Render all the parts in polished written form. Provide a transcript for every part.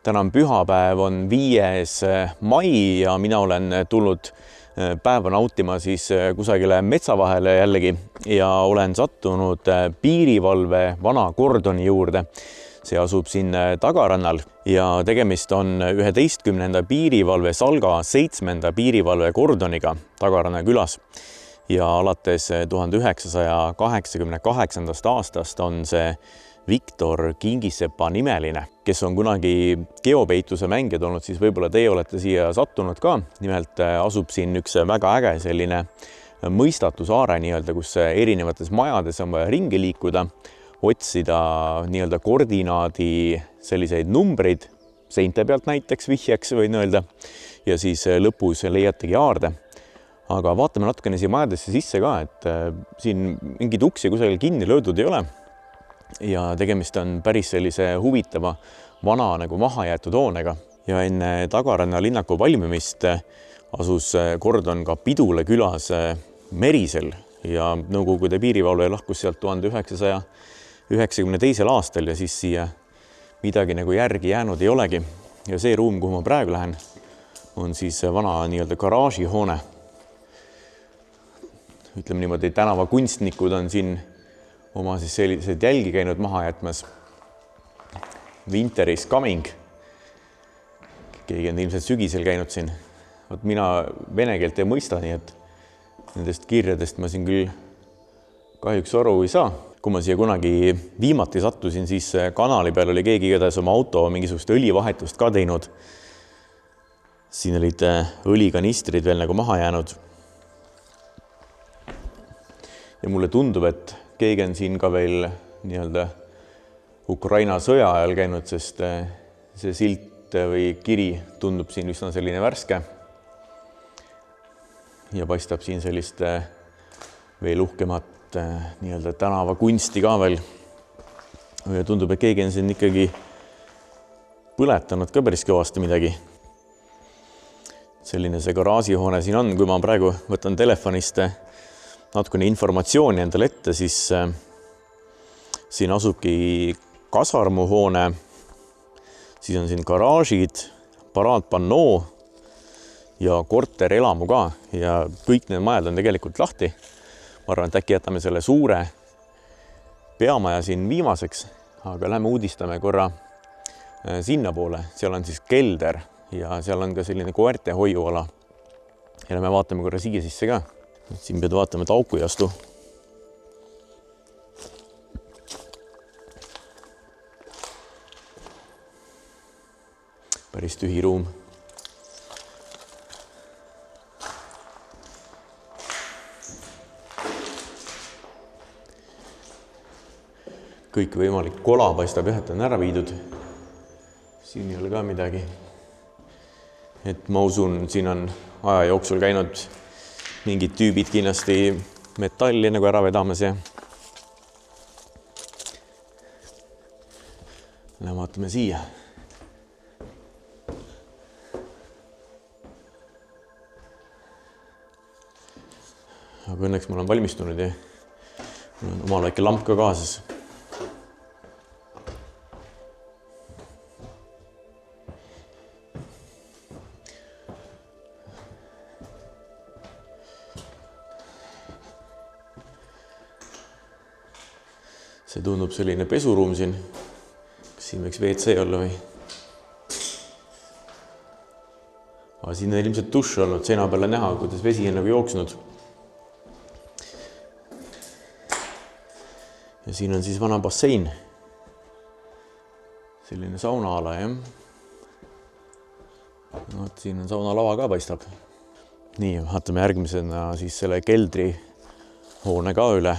Täna on pühapäev, on 5. mai ja mina olen tulnud päeva nautima siis kusagile metsa vahele jällegi ja olen sattunud piirivalve vana kordoni juurde. See asub siin tagarannal ja tegemist on 11. piirivalve Salga 7. piirivalve kordoniga Tagaranna külas. Ja alates 1988. aastast on see Viktor Kingisepa nimeline, kes on kunagi geopeituse mängijad olnud, siis võib-olla teie olete siia sattunud ka. Nimelt asub siin üks väga äge selline mõistatusaare nii-öelda, kus erinevates majades on vaja ringi liikuda, otsida nii-öelda koordinaadi selliseid numbreid, seinte pealt näiteks vihjeks võin öelda, ja siis lõpus leiategi aarde. Aga vaatame natukene siia majadesse sisse ka, et siin mingid uksi kusagil kinni löödud ei ole. Ja tegemist on päris sellise huvitava vana nagu mahajäetud hoonega. Ja enne Tagaranna linnaku valmimist asus kordon ka Pidule külas Merisel ja Nõukogude piirivalve lahkus sealt 1992. aastal ja siis siia midagi nagu järgi jäänud ei olegi. Ja see ruum, kuhu ma praegu lähen, on siis vana nii-öelda garaažihoone. Ütleme niimoodi, tänavakunstnikud on siin oma siis sellised jälgi käinud maha jätmas. Winter is coming. Keegi on ilmselt sügisel käinud siin. Võt mina vene keelt ei mõista, nii et nendest kirjadest ma siin küll kahjuks aru ei saa. Kui ma siia kunagi viimati sattusin, siis kanali peal oli keegi igatahes oma auto mingisugust õlivahetust ka teinud. Siin olid õlikanistrid veel nagu maha jäänud. Ja mulle tundub, et keegi on siin ka veel nii-öelda Ukraina sõja ajal käinud, sest see silt või kiri tundub siin üsna selline värske. Ja paistab siin sellist veel uhkemat nii-öelda tänavakunsti ka veel. Ja tundub, et keegi on siin ikkagi põletanud ka päris kõvasti midagi. Selline see garaažihoone siin on. Kui ma praegu võtan telefonist natukene informatsiooni endale ette, siis siin asubki kasarmuhoone, siis on siin garaažid, paraadpannoo ja korterelamu ka ja kõik need majad on tegelikult lahti. Ma arvan, et äkki jätame selle suure peamaja siin viimaseks, aga lähme uudistame korra sinna poole. Seal on siis kelder ja seal on ka selline koerte hoiuala. Ja lähme vaatame korra siia sisse ka. Siin pead vaatama, et auku ei astu. Päris tühi ruum. Kõik võimalik kola paistab jah, et on ära viidud. Siin ei ole ka midagi. Et ma usun, siin on aja jooksul käinud mingid tüübid kindlasti metalli nagu ära vedamas ja vaatame siia. Aga õnneks ma olen valmistunud ja mul on omal väike lamp ka kaasas. See tundub selline pesuruum siin. Kas siin võiks WC olla või? Aga siin on ilmselt duš olnud, seina peale näha, kuidas vesi on nagu jooksnud. Ja siin on siis vana bassein. Selline saunaala, jah. No, siin on saunalava ka paistab. Nii, vaatame järgmisena siis selle keldri hoone ka üle.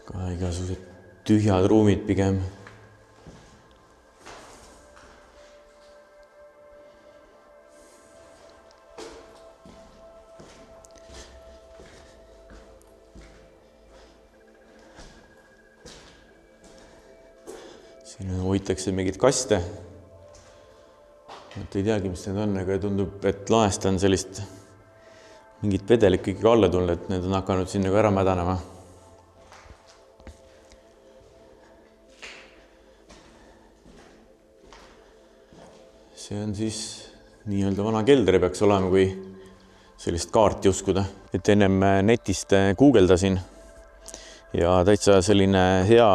Ka igasugused tühjad ruumid pigem. siin hoitakse mingid kaste. Et ei teagi, mis need on, aga tundub, et laest on sellist mingit vedelikku ikkagi alla tulnud, et need on hakanud siin nagu ära mädanema. See on siis nii-öelda vana kelder peaks olema, kui sellist kaarti uskuda. Et ennem netist guugeldasin ja täitsa selline hea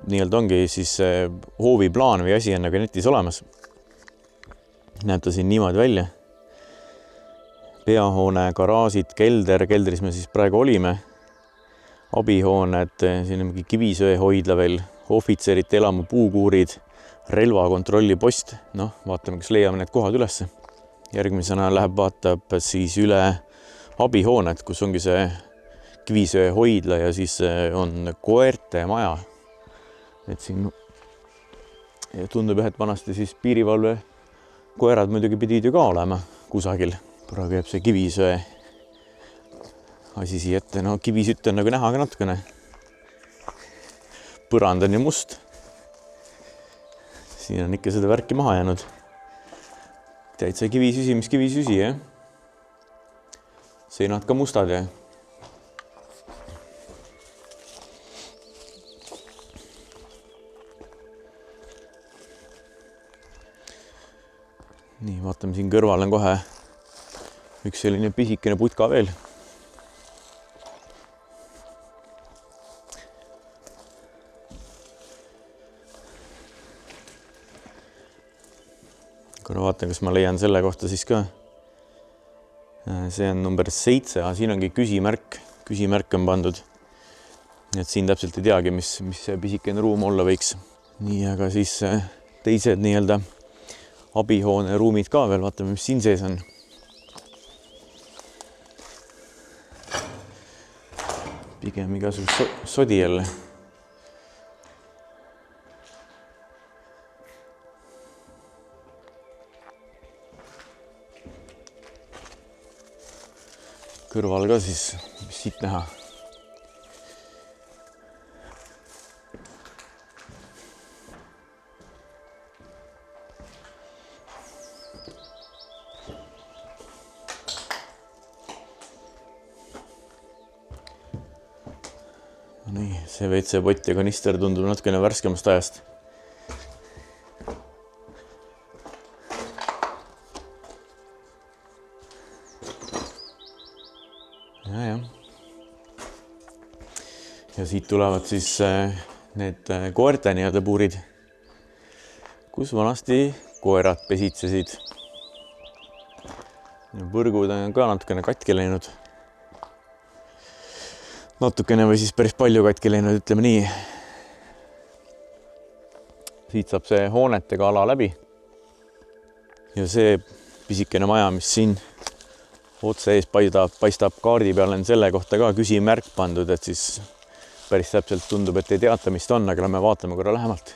nii-öelda ongi siis hooviplaan või asi on nagu netis olemas. Näeb ta siin niimoodi välja. Peahoone, garaasid, kelder, keldris me siis praegu olime. Abihooned, siin on mingi kivisöehoidla veel, ohvitserite elamu puukuurid, relvakontrolli post. Noh, vaatame, kas leiame need kohad üles. Järgmisena läheb vaatab siis üle abihooned, kus ongi see kivisöehoidla ja siis on koerte maja. Et siin tundub, et vanasti siis piirivalve koerad muidugi pidid ju ka olema kusagil. Praegu jääb see kivisöe asi siia ette. No kivisütt on nagu näha ka natukene. Põrand on ju must. Siin on ikka seda värki maha jäänud. Täitsa kivisüsi, mis kivisüsi, jah? Seinad ka mustad, jah? Nii, vaatame siin kõrval on kohe üks selline pisikene putka veel. Korra vaatan, kas ma leian selle kohta siis ka. See on number 7, siin ongi küsimärk. Küsimärk on pandud. Et siin täpselt ei teagi, mis see pisikene ruum olla võiks. Nii, aga siis teised nii-öelda abihoone ruumid ka veel, vaatame, mis siin sees on. Pigem igasugune sodi jälle. Kõrval ka siis, mis siit näha. Nii, see WC-pott ja kanister tundub natukene värskemast ajast. Ja siit tulevad siis need koerte nii-öelda puurid, kus vanasti koerad pesitsesid. Võrgud on ka natukene katki läinud. Natukene või siis päris palju katki läinud, ütleme nii. Siit saab see hoonetega ala läbi. Ja see pisikene maja, mis siin otse ees paistab kaardi peal, on selle kohta ka küsimärk pandud, et siis päris täpselt tundub, et ei teata, mis ta on, aga lähme vaatame korra lähemalt.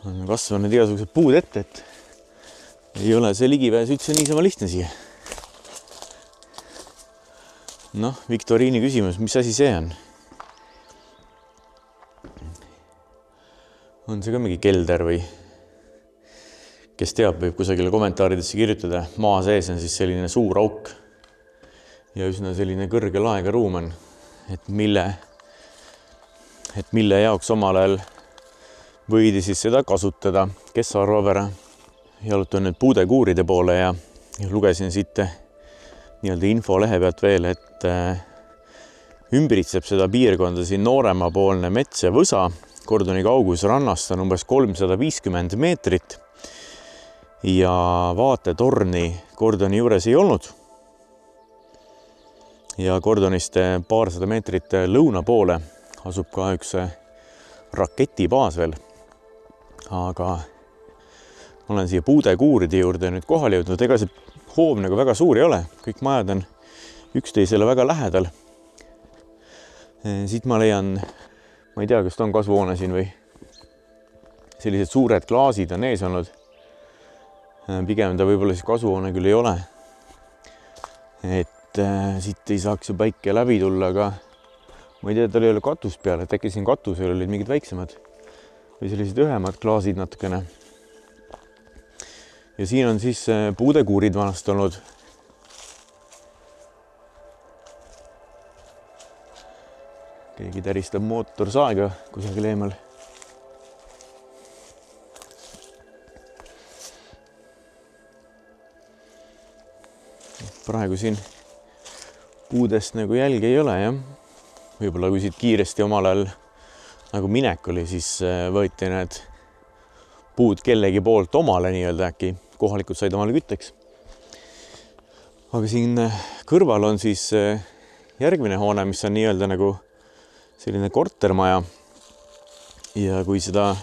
On kasvanud igasugused puud ette, et ei ole see ligipääs üldse niisama lihtne siia. Noh, viktoriini küsimus, mis asi see on? On see ka mingi kelder või? Kes teab, võib kusagile kommentaaridesse kirjutada. Maa sees on siis selline suur auk ja üsna selline kõrge laega ruum on, et mille jaoks omal ajal võidi siis seda kasutada. Kes arvab ära? Jalutan nüüd puudekuuride poole ja lugesin siit nii-öelda infolehe pealt veel, et ümbritseb seda piirkonda siin nooremapoolne mets ja võsa. Kordoni kaugus rannast on umbes 350 meetrit ja vaatetorni Kordoni juures ei olnud. Ja Kordonist paarsada meetrit lõuna poole asub ka üks raketibaas veel. Aga olen siia puudekuuride juurde nüüd kohale jõudnud. Ega see hoov nagu väga suur ei ole. Kõik majad on üksteisele väga lähedal. Siit ma leian, ma ei tea, kas ta on kasvuhoone siin või sellised suured klaasid on ees olnud. Pigem ta võib-olla siis kasvuhoone küll ei ole. Et siit ei saaks ju päike läbi tulla, aga ma ei tea, tal ei ole katust peal, et äkki siin katusel olid mingid väiksemad või sellised õhemad klaasid natukene. Ja siin on siis puudekuurid vanast olnud. Keegi täristab mootorsaega kusagil eemal. Praegu siin puudest nagu jälgi ei ole, jah. Võib-olla kui siit kiiresti omal ajal nagu minek oli, siis võeti need puud kellegi poolt omale nii-öelda äkki. Kohalikud said omale kütteks. Aga siin kõrval on siis järgmine hoone, mis on nii-öelda nagu selline kortermaja. Ja kui seda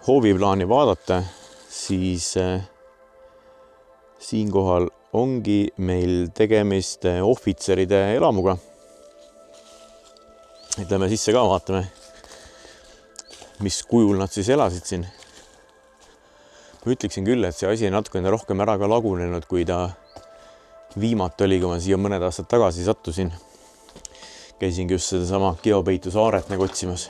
hooviplaani vaadata, siis siinkohal ongi meil tegemist ohvitseride elamuga. Et lähme sisse ka, vaatame, mis kujul nad siis elasid siin. Ma ütleksin küll, et see asi on natukene rohkem ära ka lagunenud, kui ta viimati oli, kui ma siia mõned aastad tagasi sattusin. Käisingi just seda sama Geopeitu saaret nagu otsimas.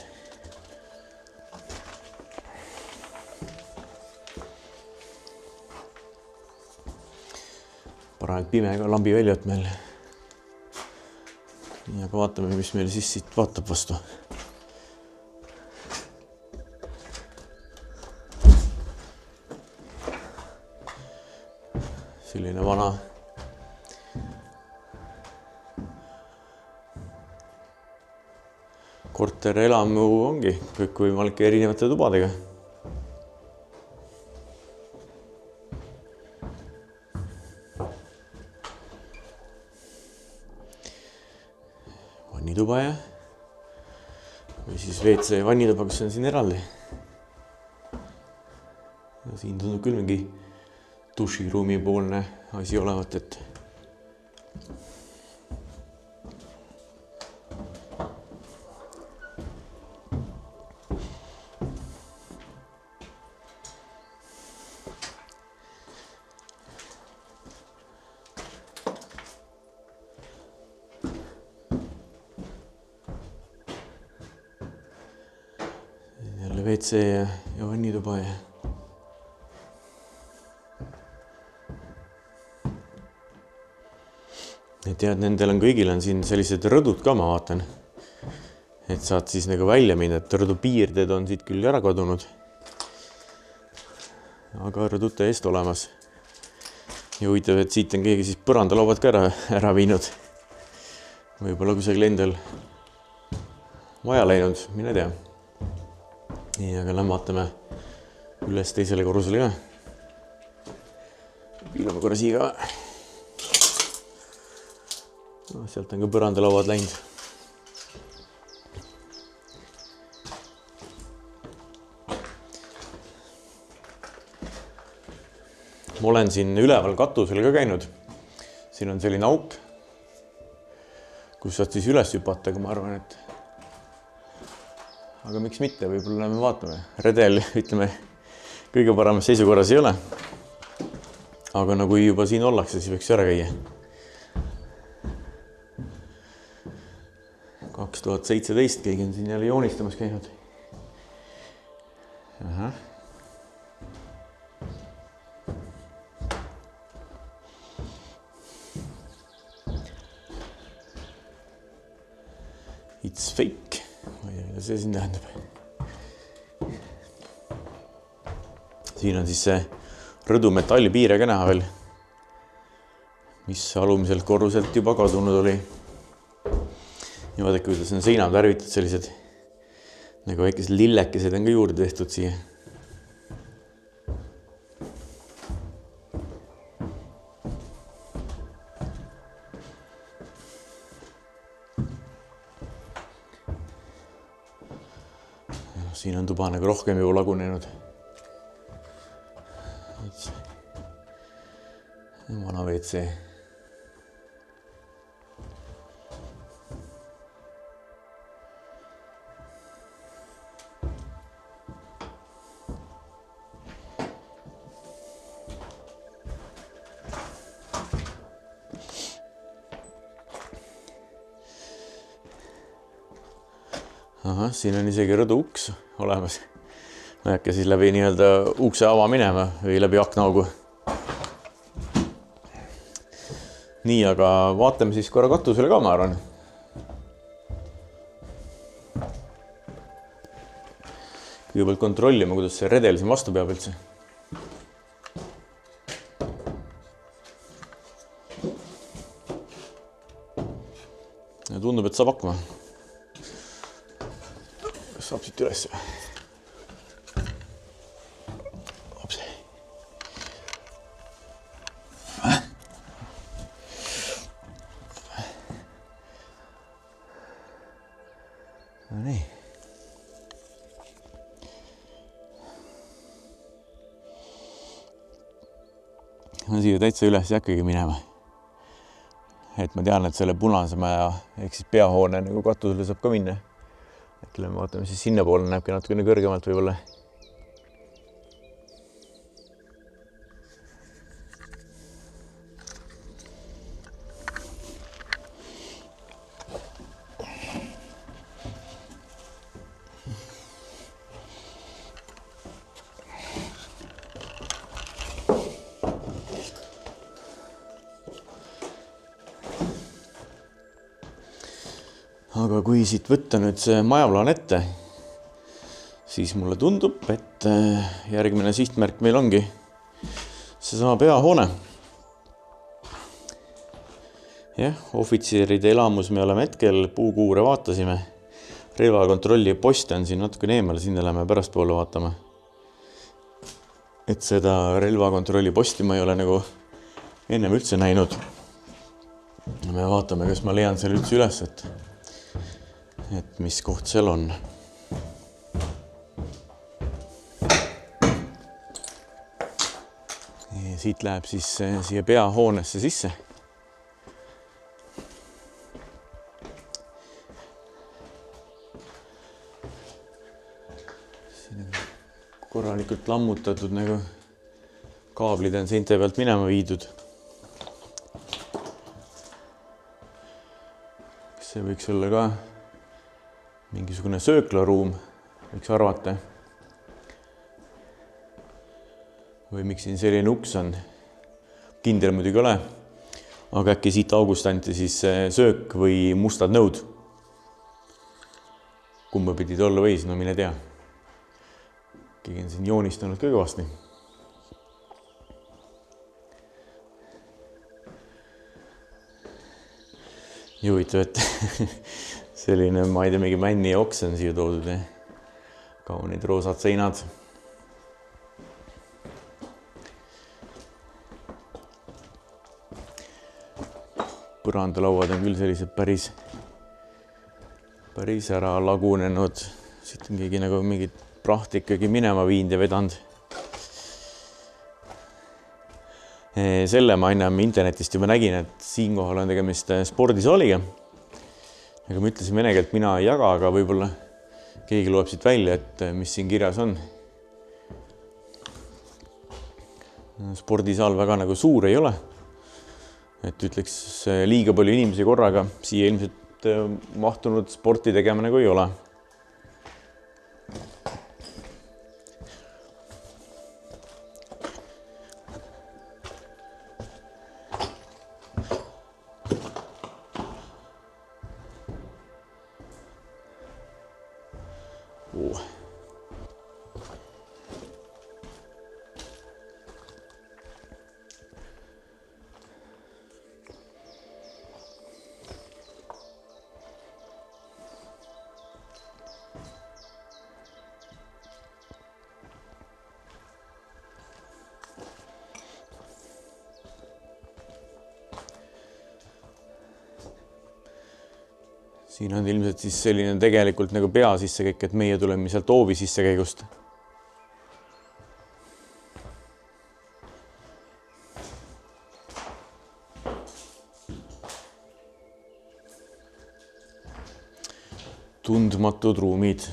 Praegu pime ka lambi väljalt meil. Ja ka vaatame, mis meil siis siit vaatab vastu. Selline vana korterelamu ongi kõikvõimalike erinevate tubadega. Vannituba ja või siis WC vannituba, kus on siin eraldi. Ja siin tundub küll mingi duširuumi poolne asi olevat, et jälle WC ja vannituba ja tead, nendel on kõigil on siin sellised rõdud ka, ma vaatan, et saad siis nagu välja minna, et rõdu piirded on siit küll ära kadunud, aga rõdute eest olemas. Ja huvitav, et siit on keegi siis põrandalauad ka ära viinud. Võib-olla kusagil endal vaja läinud, mine tea. Ja aga lähme vaatame üles teisele korrusele ka. Piilame korra siia ka. Sealt on ka põrandalauad läinud. Ma olen siin üleval katusel ka käinud. Siin on selline auk, kus saad siis üles hüpata, aga ma arvan, et aga miks mitte, võib-olla me vaatame. Redel, ütleme, kõige paremas seisukorras ei ole. Aga no kui juba siin ollakse, siis võiks ära käia. 2017 keegi on siin jälle joonistamas käinud. Aha. It's fake. Ma ei tea, mida see siin tähendab. Siin on siis see rõdu metallipiire ka näha veel, mis alumiselt korruselt juba kadunud oli. Ja vaadake, kuidas on seinad värvitud sellised, nagu väikesed lillekesed on ka juurde tehtud siia. Siin on tuba nagu rohkem juba lagunenud. Vana WC. Ahah, siin on isegi rõdu uks olemas. Ma ei hakka siis läbi nii-öelda ukse ava minema või läbi aknaaugu. Nii, aga vaatame siis korra katusele ka, ma arvan. Kõigepealt kontrollime, kuidas see redel siin vastu peab üldse. Ja tundub, et saab hakkama. Kas saab siit üles? Hops. No nii. Ma siia täitsa üles ei hakkagi minema. Et ma tean, et selle punase maja ehk siis peahoone nagu katusele saab ka minna. Äkki lähme vaatame siis sinna poole, näebki natukene kõrgemalt võib-olla. Aga kui siit võtta nüüd see majaplaan ette, siis mulle tundub, et järgmine sihtmärk meil ongi seesama peahoone. Jah, ohvitseride elamus me oleme hetkel puukuure vaatasime. Relvakontrolli poste on siin natuke eemal, sinna lähme pärast poole vaatama. Et seda relvakontrolli posti ma ei ole nagu ennem üldse näinud. Me vaatame, kas ma leian selle üldse üles, et mis koht seal on. Ja siit läheb siis siia peahoonesse sisse. Siin on korralikult lammutatud, nagu kaablid on seinte pealt minema viidud. See võiks olla ka mingisugune sööklaruum, võiks arvata. Või miks siin selline uks on? Kindel muidugi ole. Aga äkki siit august anti siis söök või mustad nõud. Kumba pidid olla võis, no mine tea. Keegi on siin joonistanud ka kõvasti. Huvitav, et selline, ma ei tea, mingi männi ja oks on siia toodud. Kaunid roosad seinad. Põrandalauad on küll sellised päris ära lagunenud. Siit on keegi nagu mingit prahti ikkagi minema viinud ja vedanud. Selle ma ennem internetist juba nägin, et siinkohal on tegemist spordisaaliga. Nagu ma ütlesin vene keelt, mina ei jaga, aga võib-olla keegi loeb siit välja, et mis siin kirjas on. Spordisaal väga nagu suur ei ole. Et ütleks liiga palju inimesi korraga. Siia ilmselt mahtunud sporti tegema nagu ei ole. Siin on ilmselt siis selline tegelikult nagu pea sissekäik, et meie tuleme sealt hoovi sissekäigust. Tundmatud ruumid.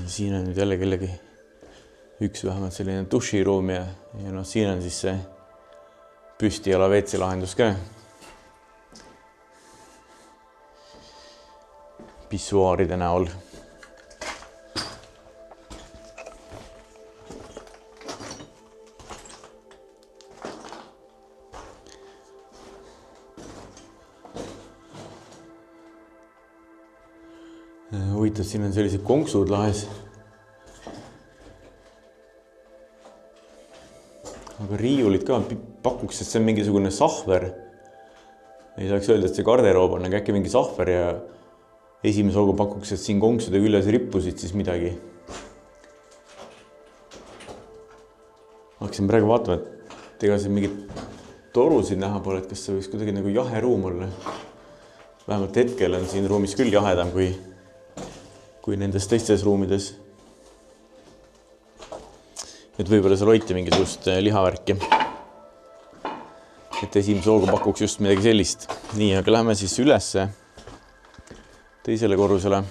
Siin on nüüd jälle kellegi üks vähemalt selline duširuum ja noh, siin on siis see püstijala WC lahendus ka. Pissuaaride näol. Huvitav, siin on sellised konksud lahes. Aga riiulid ka pakuks, et see on mingisugune sahver. Ei saaks öelda, et see garderoob on, aga äkki mingi sahver ja esimese hooga pakuks, et siin konksude küljes rippusid siis midagi. Hakkasin praegu vaatama, et ega see mingid torusid näha pole, et kas see võiks kuidagi nagu jahe ruum olla. Vähemalt hetkel on siin ruumis küll jahedam kui nendes teistes ruumides. Et võibolla seal hoiti mingisugust lihavärki. Et esimese hooga pakuks just midagi sellist. Nii, aga lähme siis ülesse teisele korrusele.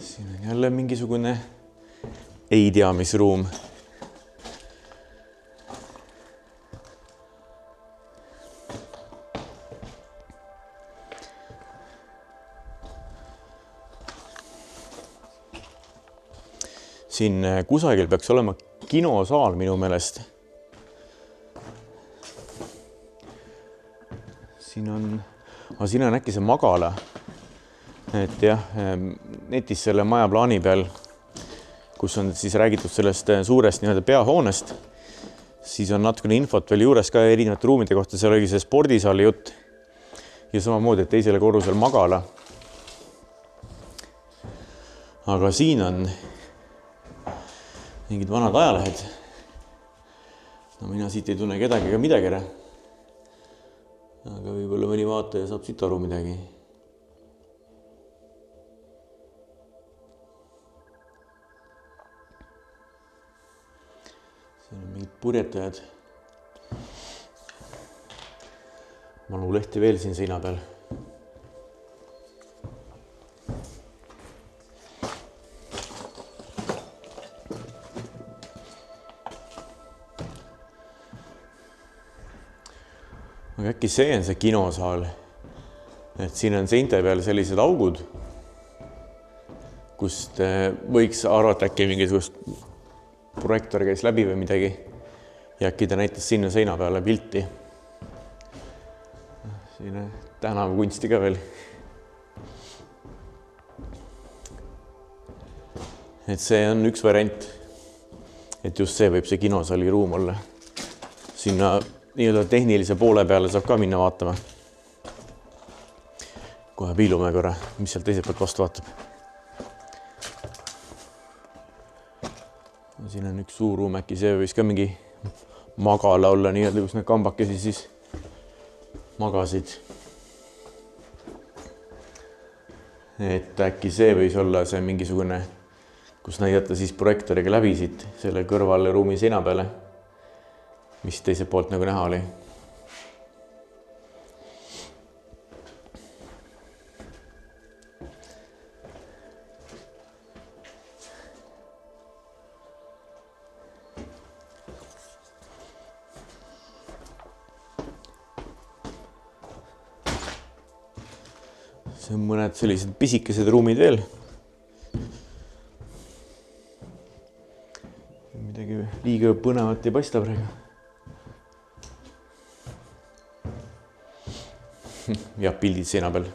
Siin on jälle mingisugune ei tea mis ruum. Siin kusagil peaks olema kinosaal minu meelest. Siin on äkki see magala. Et jah, netis selle maja plaani peal, kus on siis räägitud sellest suurest nii-öelda peahoonest, siis on natukene infot veel juures ka erinevate ruumide kohta. Seal oli see spordisaali jutt ja samamoodi, et teisele korrusel magala. Aga siin on mingid vanad ajalehed. No mina siit ei tunne kedagi ega midagi ära. Aga võib-olla mõni vaataja saab siit aru midagi. Siin on mingid purjetajad. Manulehti veel siin seina peal. Aga äkki see on see kinosaal, et siin on seinte peal sellised augud, kust võiks arvata äkki mingisugust projektor käis läbi või midagi ja äkki ta näitas sinna seina peale pilti. Siin tänavu kunsti ka veel. Et see on üks variant, et just see võib see kinosaali ruum olla. Sinna nii-öelda tehnilise poole peale saab ka minna vaatama. Kohe piilume korra, mis sealt teiselt poolt vastu vaatab. Siin on üks suur ruum, äkki see võis ka mingi magala olla nii-öelda, kus need kambakesi siis magasid. Et äkki see võis olla see mingisugune, kus näidata siis projektoriga läbi siit selle kõrval ruumi seina peale, mis teiselt poolt nagu näha oli. See on mõned sellised pisikesed ruumid veel. Midagi liiga põnevat ei paista praegu. Ja pildid seina peal.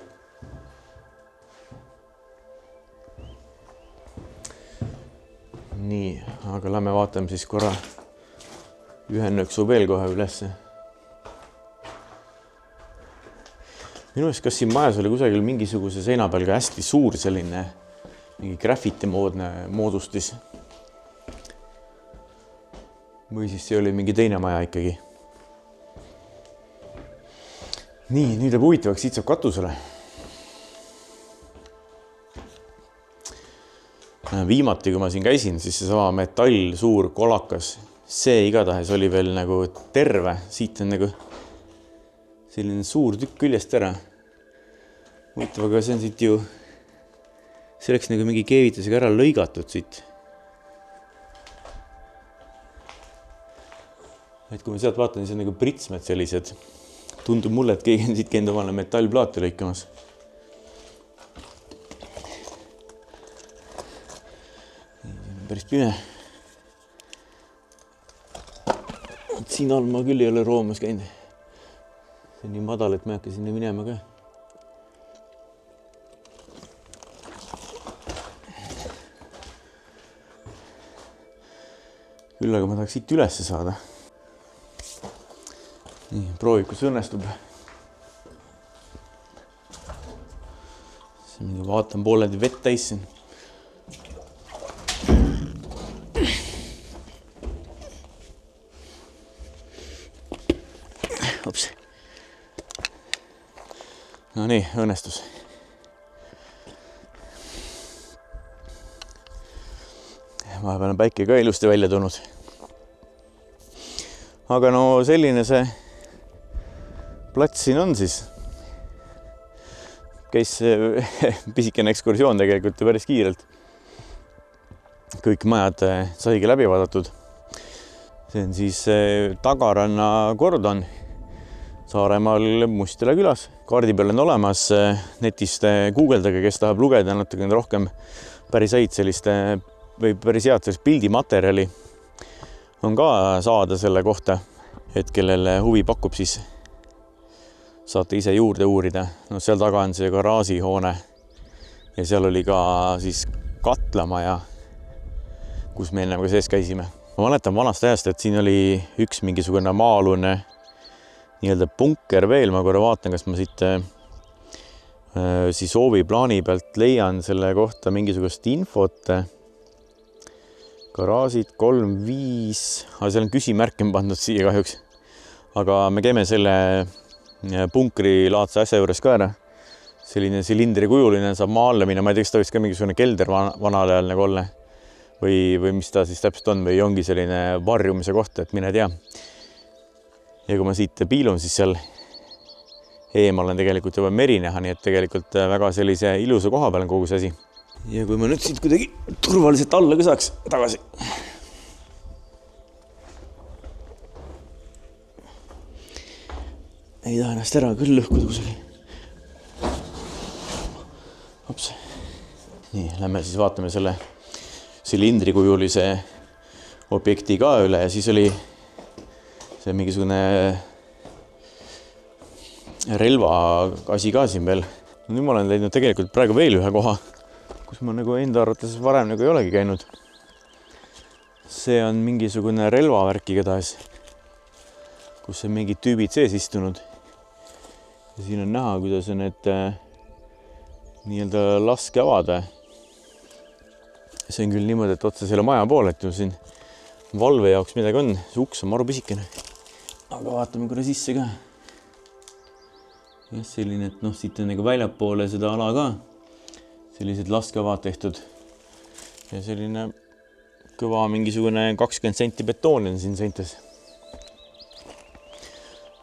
Nii, aga lähme vaatame siis korra ühe nõksu veel kohe ülesse. Minu eest, kas siin majas oli kusagil mingisuguse seina peal ka hästi suur selline mingi graffiti moodne moodustis. Või siis see oli mingi teine maja ikkagi. nii, nüüd jääb huvitavaks, siit saab katusele. Viimati, kui ma siin käisin, siis seesama metall, suur kolakas, see igatahes oli veel nagu terve. Siit on nagu selline suur tükk küljest ära. Huvitav, aga see on siit ju, see oleks nagu mingi keevitusega ära lõigatud siit. Et kui ma sealt vaatan, siis on nagu pritsmed sellised. Tundub mulle, et keegi on siit käinud omale metallplaate lõikamas. Päris pime. Siin all ma küll ei ole roomas käinud. See on nii madal, et ma ei hakka sinna minema ka. Küll aga ma tahaks siit ülesse saada. Nii, proovi, kus õnnestub. Vaatan pooledi vett täis siin. Ups. No nii, õnnestus. Vahepeal on päike ka ilusti välja tulnud. Aga no selline see plats siin on siis. Käis pisikene ekskursioon tegelikult päris kiirelt. Kõik majad saigi läbi vaadatud. See on siis Tagaranna kordon Saaremaal Mustjala külas. Kaardi peal on olemas, netist guugeldage, kes tahab lugeda natuke rohkem päris häid selliste või päris head sellist pildimaterjali. On ka saada selle kohta, et kellele huvi pakub, siis saate ise juurde uurida. No seal taga on see garaažihoone ja seal oli ka siis katlamaja, kus me enne ka sees käisime. Ma mäletan vanast ajast, et siin oli üks mingisugune maa-alune nii-öelda punker veel. Ma korra vaatan, kas ma siit siis Oovi plaani pealt leian selle kohta mingisugust infot. Garaažid 3-5, aga seal on küsimärk on pandud siia kahjuks. Aga me käime selle punkri laadse asja juures ka ära. Selline silindri kujuline saab maa alla minna. Ma ei tea, kas ta võiks ka mingisugune kelder vanal ajal nagu olla. Või mis ta siis täpselt on või ongi selline varjumise koht, et mine tea. Ja kui ma siit piilun, siis seal eemal on tegelikult juba meri näha, nii et tegelikult väga sellise ilusa koha peal on kogu see asi. Ja kui ma nüüd siit kuidagi turvaliselt alla ka saaks tagasi. Ei taha ennast ära küll lõhkuda kusagil. Hops. Nii, lähme siis vaatame selle silindrikujulise objekti ka üle ja siis oli see mingisugune relva asi ka siin veel. Nüüd ma olen leidnud tegelikult praegu veel ühe koha, kus ma nagu enda arvates varem nagu ei olegi käinud. See on mingisugune relvavärk igatahes, kus on mingid tüübid sees istunud. Ja siin on näha, kuidas on need nii-öelda laske avada. See on küll niimoodi, et otsa selle maja poole, et ju siin valve jaoks midagi on. See uks on maru pisikene. Aga vaatame korra sisse ka. Ja selline, et siit on nagu väljapoole seda ala ka. Sellised laskavad tehtud. Ja selline kõva mingisugune 20 senti betooni on siin seintes.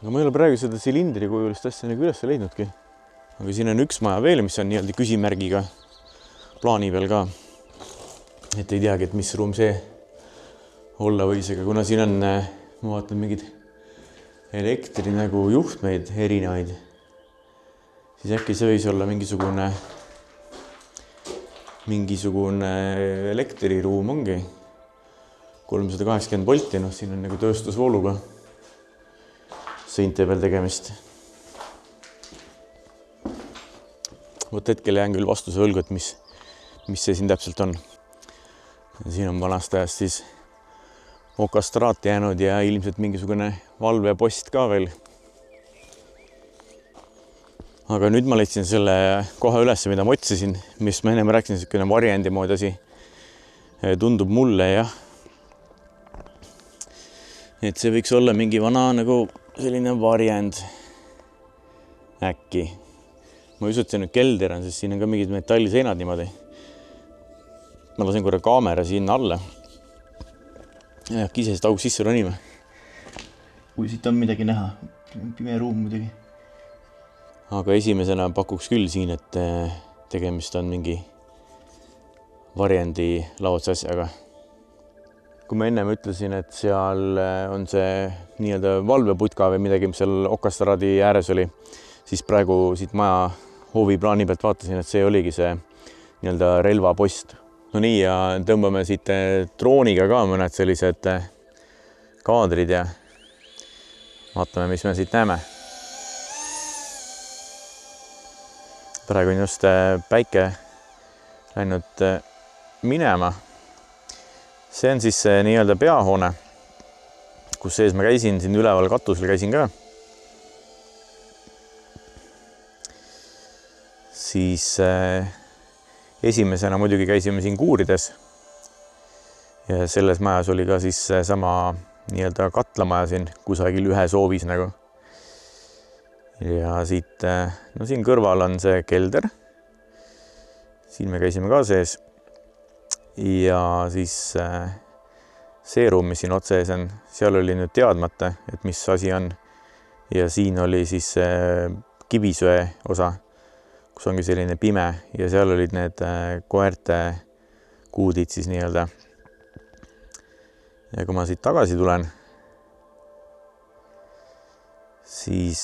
Aga ma ei ole praegu seda silindri kujulist asja nagu üles leidnudki. Aga siin on üks maja veel, mis on nii-öelda küsimärgiga plaani peal ka. Et ei teagi, et mis ruum see olla võis, aga kuna siin on, ma vaatan mingid elektri nagu juhtmeid erinevaid, siis äkki see võis olla mingisugune elektriruum ongi. 380 volti, siin on nagu tööstusvooluga seinte peal tegemist. Võt hetkel jään küll vastuse võlgu, et mis see siin täpselt on. Siin on vanast ajast siis okastraat jäänud ja ilmselt mingisugune valvepost ka veel. Aga nüüd ma leidsin selle koha üles, mida ma otsisin, mis ma ennem rääkisin, selline varjendi moodi asi. Tundub mulle, jah. Et see võiks olla mingi vana nagu selline varjend. äkki. Ma ei usu, et see nüüd kelder on, sest siin on ka mingid metalliseinad niimoodi. Ma lasen korra kaamera sinna alla. Ja äkki ise seda aug sisse ronime. Kui siit on midagi näha. Pime ruum muidugi. Aga esimesena pakuks küll siin, et tegemist on mingi varjendi laotse asjaga. Kui ma ennem ütlesin, et seal on see nii-öelda valveputka või midagi, mis seal Okastraadi ääres oli, siis praegu siit maja hooviplaani pealt vaatasin, et see oligi see nii-öelda relvapost. No nii, ja tõmbame siit drooniga ka mõned sellised kaadrid ja vaatame, mis me siit näeme. Praegu on just päike läinud minema. See on siis nii-öelda peahoone, kus sees ma käisin, siin üleval katusel käisin ka. Siis esimesena muidugi käisime siin kuurides. Ja selles majas oli ka siis sama nii-öelda katlamaja siin kusagil ühe soovis nagu. Ja siit, no siin kõrval on see kelder. Siin me käisime ka sees. Ja siis see ruum, mis siin otse ees on, seal oli nüüd teadmata, et mis asi on. Ja siin oli siis kivisöe osa, kus ongi selline pime ja seal olid need koerte kuudid siis nii-öelda. Ja kui ma siit tagasi tulen, siis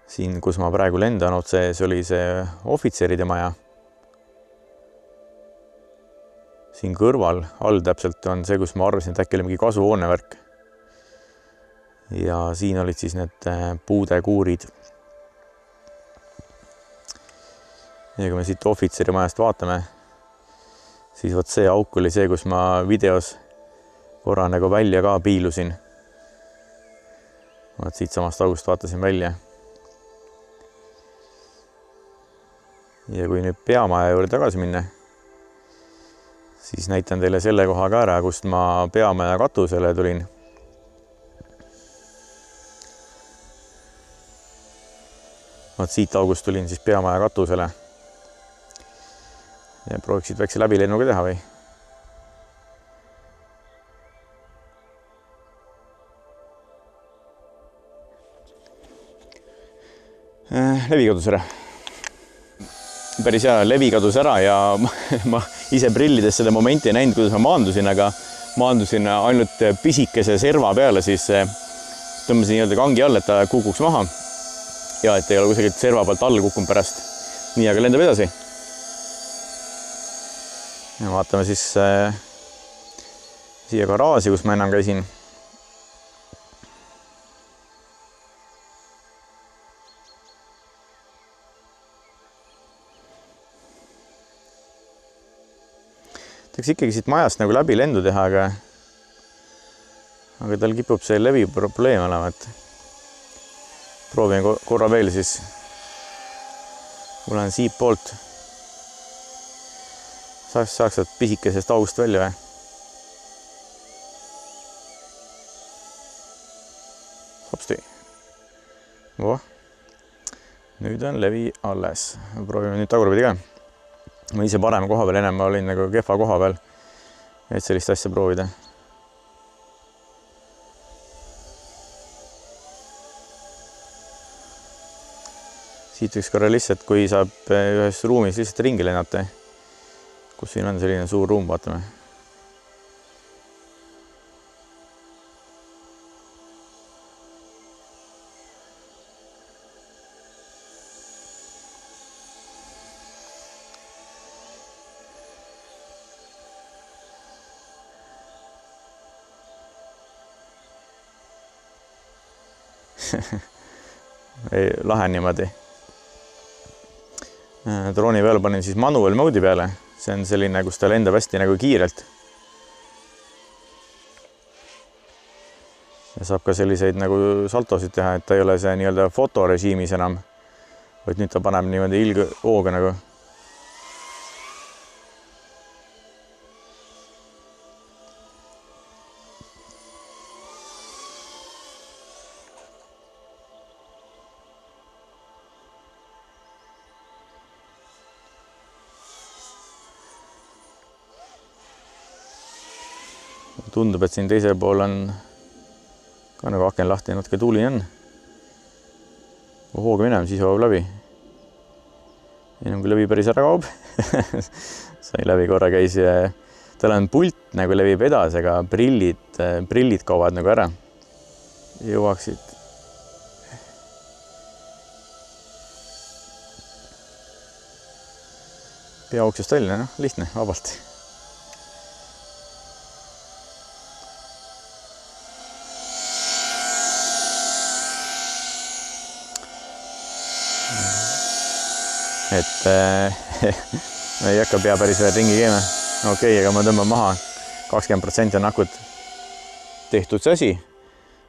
siin, kus ma praegu lendan otse ees, oli see ohvitseride maja. Siin kõrval, all täpselt on see, kus ma arvasin, et äkki oli mingi kasuhoonevärk. Ja siin olid siis need puudekuurid. Ja kui me siit ohvitseri majast vaatame, siis võt see auk oli see, kus ma videos korra nagu välja ka piilusin. Võt siit samast august vaatasin välja. Ja kui nüüd peamaja juurde tagasi minna, siis näitan teile selle koha ka ära, kust ma peamaja katusele tulin. Võt siit august tulin siis peamaja katusele. Ja prooviksid väikse läbilennuga teha või? Levi kadus ära. Päris hea, levi kadus ära ja ma ise prillides seda momenti ei näinud, kuidas ma maandusin, aga maandusin ainult pisikese serva peale, siis tõmbasin nii-öelda kangi all, et ta kukuks maha. Ja et ei ole kusagilt serva pealt alla kukkunud pärast. Nii, aga lendab edasi. Ja vaatame siis siia garaaži, kus ma enam käisin. Teks ikkagi siit majast nagu läbi lendu teha, aga tal kipub see levi probleem olema, et proovin korra veel siis. Mul on siip poolt. Saaks pisikesest august välja või? Hopsti. Nüüd on levi alles. Proovime nüüd tagurpidi ka. Ma ise parema koha peal, ennem ma olin nagu kehva koha peal, et sellist asja proovida. Siit võiks korra lihtsalt, kui saab ühes ruumis lihtsalt ringi lennata, kus siin on selline suur ruum, vaatame. Lahe niimoodi. Drooni peale panin siis manual mode'i peale. See on selline, kus ta lendab hästi nagu kiirelt. Ja saab ka selliseid nagu saltosid teha, et ta ei ole see nii-öelda fotorežiimis enam, vaid nüüd ta paneb niimoodi ilghooga nagu. Tundub, et siin teisel pool on ka nagu aken lahti, natuke tuuli on. Hooga minema, siis jõuab läbi. Enam kui läbi päris ära kaob. Sai läbi korra käis ja tal on pult nagu levib edasi, aga prillid kaovad nagu ära. Jõuaksid. Pea uksest välja, noh, lihtne, vabalt. Et ei hakka pea päris veel ringi käima. Okei, aga ma tõmban maha 20% on akut tehtud see asi.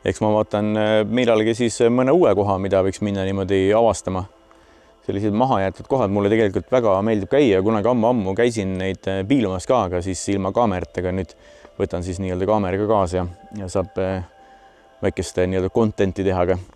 Eks ma vaatan millalgi siis mõne uue koha, mida võiks minna niimoodi avastama. Sellised maha jäetud kohad mulle tegelikult väga meeldib käia. Kunagi ammu käisin neid piilumas ka, aga siis ilma kaameratega. Nüüd võtan siis nii-öelda kaameriga kaasa ja saab väikest nii-öelda contenti teha.